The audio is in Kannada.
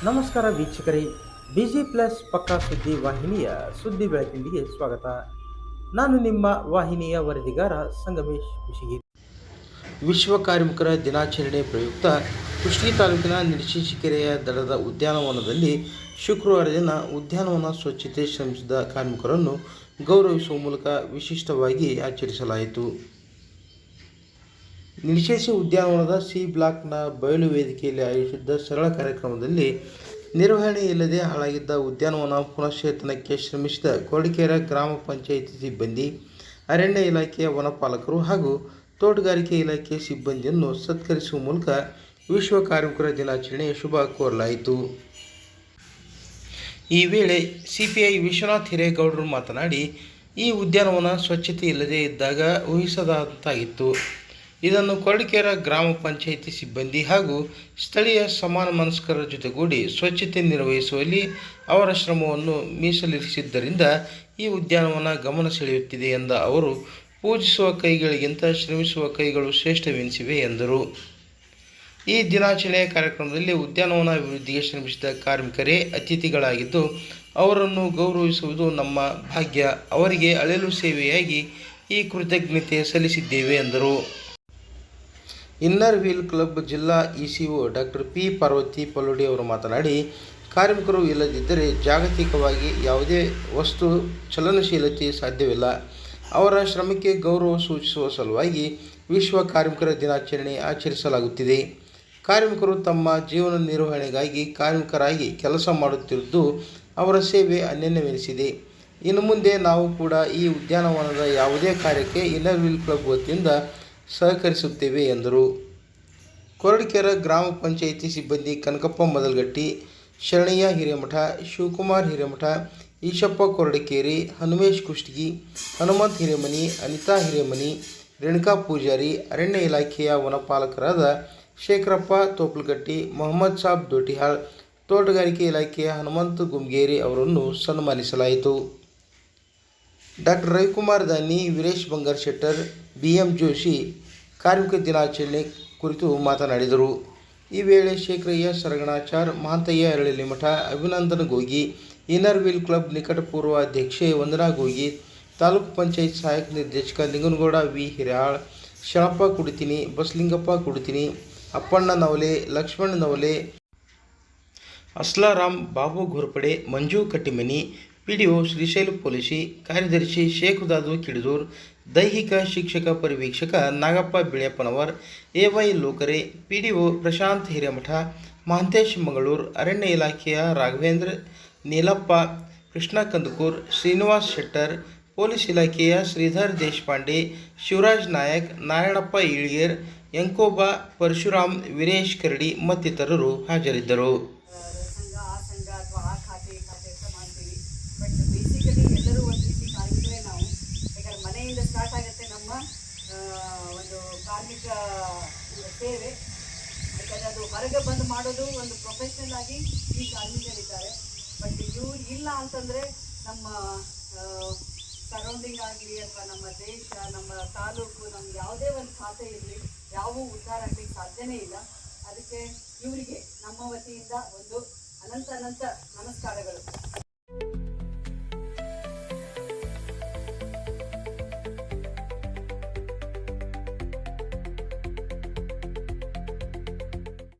ನಮಸ್ಕಾರ ವೀಕ್ಷಕರೇ, ಬಿಜಿ ಪ್ಲಸ್ ಪಕ್ಕಾ ಸುದ್ದಿ ವಾಹಿನಿಯ ಸುದ್ದಿ ಬೆಳಕಿಂಡಿಗೆ ಸ್ವಾಗತ. ನಾನು ನಿಮ್ಮ ವಾಹಿನಿಯ ವರದಿಗಾರ ಸಂಗಮೇಶ್ ಕುಶಿಗಿ. ವಿಶ್ವ ಕಾರ್ಮಿಕರ ದಿನಾಚರಣೆ ಪ್ರಯುಕ್ತ ಕುಷ್ಟಗಿ ತಾಲೂಕಿನ ನಿಡಶಿಕೆರೆಯ ದಡದ ಉದ್ಯಾನವನದಲ್ಲಿ ಶುಕ್ರವಾರ ದಿನ ಉದ್ಯಾನವನ ಸ್ವಚ್ಛತೆ ಶ್ರಮಿಸಿದ ಕಾರ್ಮಿಕರನ್ನು ಗೌರವಿಸುವ ಮೂಲಕ ವಿಶಿಷ್ಟವಾಗಿ ಆಚರಿಸಲಾಯಿತು. ನಿಡಶಿ ಉದ್ಯಾನವನದ ಸಿ ಬ್ಲಾಕ್ನ ಬಯಲು ವೇದಿಕೆಯಲ್ಲಿ ಆಯೋಜಿಸಿದ್ದ ಸರಳ ಕಾರ್ಯಕ್ರಮದಲ್ಲಿ ನಿರ್ವಹಣೆ ಇಲ್ಲದೆ ಹಾಳಾಗಿದ್ದ ಉದ್ಯಾನವನ ಪುನಶ್ಚೇತನಕ್ಕೆ ಶ್ರಮಿಸಿದ ಕೊರಟಗೆರೆ ಗ್ರಾಮ ಪಂಚಾಯಿತಿ ಸಿಬ್ಬಂದಿ, ಅರಣ್ಯ ಇಲಾಖೆಯ ವನಪಾಲಕರು ಹಾಗೂ ತೋಟಗಾರಿಕೆ ಇಲಾಖೆ ಸಿಬ್ಬಂದಿಯನ್ನು ಸತ್ಕರಿಸುವ ಮೂಲಕ ವಿಶ್ವ ಕಾರ್ಮಿಕರ ದಿನಾಚರಣೆಯ ಶುಭ ಕೋರಲಾಯಿತು. ಈ ವೇಳೆ ಸಿಪಿಐ ವಿಶ್ವನಾಥ್ ಹಿರೇಗೌಡರು ಮಾತನಾಡಿ, ಈ ಉದ್ಯಾನವನ ಸ್ವಚ್ಛತೆ ಇಲ್ಲದೆ ಇದ್ದಾಗ ಊಹಿಸದಂತಾಗಿತ್ತು. ಇದನ್ನು ಕೊರಟಗೆರೆ ಗ್ರಾಮ ಪಂಚಾಯಿತಿ ಸಿಬ್ಬಂದಿ ಹಾಗೂ ಸ್ಥಳೀಯ ಸಮಾನ ಮನಸ್ಕರ ಜೊತೆಗೂಡಿ ಸ್ವಚ್ಛತೆ ನಿರ್ವಹಿಸುವಲ್ಲಿ ಅವರ ಶ್ರಮವನ್ನು ಮೀಸಲಿರಿಸಿದ್ದರಿಂದ ಈ ಉದ್ಯಾನವನ ಗಮನ ಸೆಳೆಯುತ್ತಿದೆ ಎಂದ ಅವರು, ಪೂಜಿಸುವ ಕೈಗಳಿಗಿಂತ ಶ್ರಮಿಸುವ ಕೈಗಳು ಶ್ರೇಷ್ಠವೆನಿಸಿವೆ ಎಂದರು. ಈ ದಿನಾಚರಣೆಯ ಕಾರ್ಯಕ್ರಮದಲ್ಲಿ ಉದ್ಯಾನವನ ಅಭಿವೃದ್ಧಿಗೆ ಶ್ರಮಿಸಿದ ಕಾರ್ಮಿಕರೇ ಅತಿಥಿಗಳಾಗಿದ್ದು, ಅವರನ್ನು ಗೌರವಿಸುವುದು ನಮ್ಮ ಭಾಗ್ಯ. ಅವರಿಗೆ ಅಳೆಲು ಸೇವೆಯಾಗಿ ಈ ಕೃತಜ್ಞತೆ ಸಲ್ಲಿಸಿದ್ದೇವೆ ಎಂದರು. ಇನ್ನರ್ ವೀಲ್ ಕ್ಲಬ್ ಜಿಲ್ಲಾ ಇಸಿಒ ಡಾಕ್ಟರ್ ಪಿ ಪಾರ್ವತಿ ಪಲ್ಲೋಡಿ ಅವರು ಮಾತನಾಡಿ, ಕಾರ್ಮಿಕರು ಇಲ್ಲದಿದ್ದರೆ ಜಾಗತಿಕವಾಗಿ ಯಾವುದೇ ವಸ್ತು ಚಲನಶೀಲತೆ ಸಾಧ್ಯವಿಲ್ಲ. ಅವರ ಶ್ರಮಕ್ಕೆ ಗೌರವ ಸೂಚಿಸುವ ಸಲುವಾಗಿ ವಿಶ್ವ ಕಾರ್ಮಿಕರ ದಿನಾಚರಣೆ ಆಚರಿಸಲಾಗುತ್ತಿದೆ. ಕಾರ್ಮಿಕರು ತಮ್ಮ ಜೀವನ ನಿರ್ವಹಣೆಗಾಗಿ ಕಾರ್ಮಿಕರಾಗಿ ಕೆಲಸ ಮಾಡುತ್ತಿರುವುದು ಅವರ ಸೇವೆ ಅನನ್ಯವೆನಿಸಿದೆ. ಇನ್ನು ಮುಂದೆ ನಾವು ಕೂಡ ಈ ಉದ್ಯಾನವನದ ಯಾವುದೇ ಕಾರ್ಯಕ್ಕೆ ಇನ್ನರ್ ವೀಲ್ ಕ್ಲಬ್ ವತಿಯಿಂದ ಸಹಕರಿಸುತ್ತೇವೆ ಎಂದರು. ಕೊರಟಗೆರೆ ಗ್ರಾಮ ಪಂಚಾಯಿತಿ ಸಿಬ್ಬಂದಿ ಕನಕಪ್ಪ ಮದಲಗಟ್ಟಿ, ಶರಣಯ್ಯ ಹಿರೇಮಠ, ಶಿವಕುಮಾರ್ ಹಿರೇಮಠ, ಈಶಪ್ಪ ಕೊರಟಗೆರೆ, ಹನುಮೇಶ್ ಕುಷ್ಟಗಿ, ಹನುಮಂತ್ ಹಿರೇಮನಿ, ಅನಿತಾ ಹಿರೇಮನಿ, ರೇಣುಕಾ ಪೂಜಾರಿ, ಅರಣ್ಯ ಇಲಾಖೆಯ ವನಪಾಲಕರಾದ ಶೇಖರಪ್ಪ ತೋಪಲಗಟ್ಟಿ, ಮೊಹಮ್ಮದ್ ಸಾಬ್ ದೋಟಿಹಾಳ್, ತೋಟಗಾರಿಕೆ ಇಲಾಖೆಯ ಹನುಮಂತ ಗುಮ್ಗೇರಿ ಅವರನ್ನು ಸನ್ಮಾನಿಸಲಾಯಿತು. ಡಾಕ್ಟರ್ ರವಿಕುಮಾರ್ ದಾನಿ, ವೀರೇಶ್ ಬಂಗಾರ್ ಶೆಟ್ಟರ್, ಬಿಎಂ ಜೋಶಿ ಕಾರ್ಮಿಕ ದಿನಾಚರಣೆ ಕುರಿತು ಮಾತನಾಡಿದರು. ಈ ವೇಳೆ Shekharayya Saraganachar, Mahantayya Aralimath, Abhinandan Gogi, inner wheel club ನಿಕಟಪೂರ್ವ ಅಧ್ಯಕ್ಷೆ ವಂದನಾ ಗೋಗಿ, ತಾಲೂಕು ಪಂಚಾಯತ್ ಸಹಾಯಕ ನಿರ್ದೇಶಕ ಲಿಂಗನಗೌಡ ವಿ ಹಿರೇಹಾಳ್, ಶರಣಪ್ಪ ಕುಡಿತಿನಿ, ಬಸಲಿಂಗಪ್ಪ ಕುಡಿತಿನಿ, ಅಪ್ಪಣ್ಣ ನವಲೆ, ಲಕ್ಷ್ಮಣ ನವಲೆ, ಅಸ್ಲಾರಾಮ್, ಬಾಬು ಘೋರ್ಪಡೆ, ಮಂಜು ಕಟ್ಟಿಮನಿ, ಪಿಡಿಒ ಶ್ರೀಶೈಲ ಪೊಲಿಸಿ, ಕಾರ್ಯದರ್ಶಿ ಶೇಖುದಾದು ಕಿಡಿದೂರ್, ದೈಹಿಕ ಶಿಕ್ಷಕ ಪರಿವೀಕ್ಷಕ ನಾಗಪ್ಪ ಬಿಳಿಯಪ್ಪನವರ್, ಎವೈ ಲೋಕರೆ, ಪಿಡಿಒ ಪ್ರಶಾಂತ್ ಹಿರೇಮಠ, ಮಹಂತೇಶ್ ಮಂಗಳೂರ್, ಅರಣ್ಯ ಇಲಾಖೆಯ ರಾಘವೇಂದ್ರ ನೀಲಪ್ಪ, ಕೃಷ್ಣ ಕಂದಕೂರ್, ಶ್ರೀನಿವಾಸ್ ಶೆಟ್ಟರ್, ಪೊಲೀಸ್ ಇಲಾಖೆಯ ಶ್ರೀಧರ್ ದೇಶಪಾಂಡೆ, ಶಿವರಾಜ್ ನಾಯಕ್, ನಾರಾಯಣಪ್ಪ ಈಳ್ಗೇರ್, ಯಂಕೋಬಾ, ಪರಶುರಾಮ್, ವೀರೇಶ್ ಕರಡಿ ಮತ್ತಿತರರು ಹಾಜರಿದ್ದರು. ಸ್ಟಾರ್ಟ್ ಆಗುತ್ತೆ ನಮ್ಮ ಒಂದು ಕಾರ್ಮಿಕ ಸೇವೆ. ಯಾಕಂದರೆ ಅದು ಹೊರಗೆ ಬಂದು ಮಾಡೋದು ಒಂದು ಪ್ರೊಫೆಷ್ನಲ್ ಆಗಿ ಈ ಕಾರ್ಮಿಕರಿದ್ದಾರೆ. ಬಟ್ ಇವ್ರು ಇಲ್ಲ ಅಂತಂದರೆ ನಮ್ಮ ಸರೌಂಡಿಂಗ್ ಆಗಲಿ ಅಥವಾ ನಮ್ಮ ದೇಶ, ನಮ್ಮ ತಾಲೂಕು, ನಮ್ಗೆ ಯಾವುದೇ ಒಂದು ಖಾತೆ ಇರಲಿ, ಯಾವ ಉದ್ಧಾರ ಆಗಲಿಕ್ಕೆ ಸಾಧ್ಯನೇ ಇಲ್ಲ. ಅದಕ್ಕೆ ಇವರಿಗೆ ನಮ್ಮ ವತಿಯಿಂದ ಒಂದು ಅನಂತ ನಮಸ್ಕಾರಗಳು.